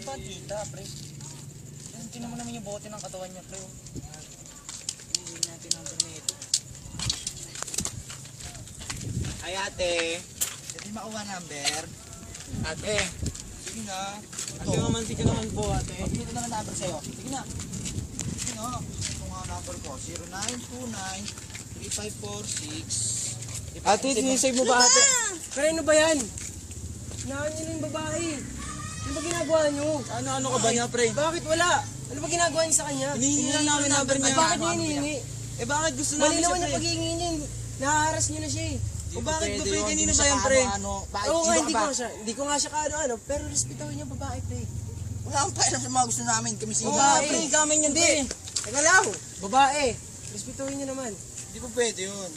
pa tita, pre. Tingnan mo naman yung bote ng katawan niya, pre. Hindi natin number na ito. Ay ate, hindi makuha number. Ate, sige na. Ate, mamansi ka naman po, ate. Dito na number sa'yo. Sige na. Sige na. Ito nga number ko. 0929-3546. Ate, sinisave mo ba ate? Pero ano ba yan? Hinahan niyo na yung babae. Ano ba ginagawa niyo? Ano ka ba niya, pre? Bakit wala? Ano ba ginagawa niyo sa kanya? Hinihingi lang namin number niya. Bakit niyo hinihingi? Eh bakit gusto Mali namin naman siya, yung pre? paghihingi niya. Nahaharas niyo na siya eh. O bakit ba, pre? Kanina ba yan, pre? Oo nga, hindi ko nga siya kaano-ano. Pero respetahin niyo babae, pre. Wala akong pakialam sa mga gusto namin. Kami Oo sila. nga, pre. Gamin yan, pre. Teka lang. Babae. Respetahin niyo naman. Hindi po pwede yun.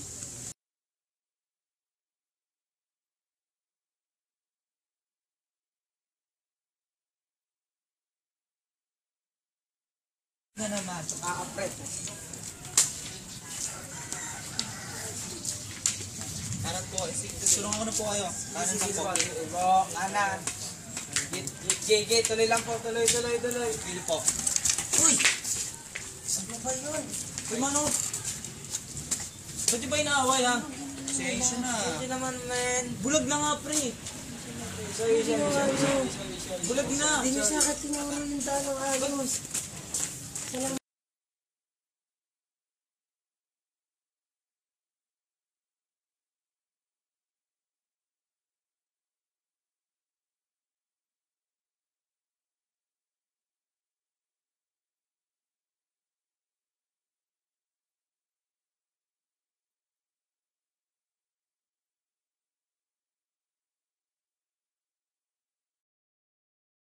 Na naman. Kakapret. Kanan po. Sulungan ko na po kayo. Kanan lang po. Kanan. Gate, tuloy lang po. Tuloy. Pili po. Uy! Ano ba yun? Uy, mano. Ba't di ba inaaway, ha? Sensya na. Hindi naman, man. Bulag na nga, pre. Sorry. Bulag na. Hindi niyo sa akin tinawag yung tanong agos. Salamat.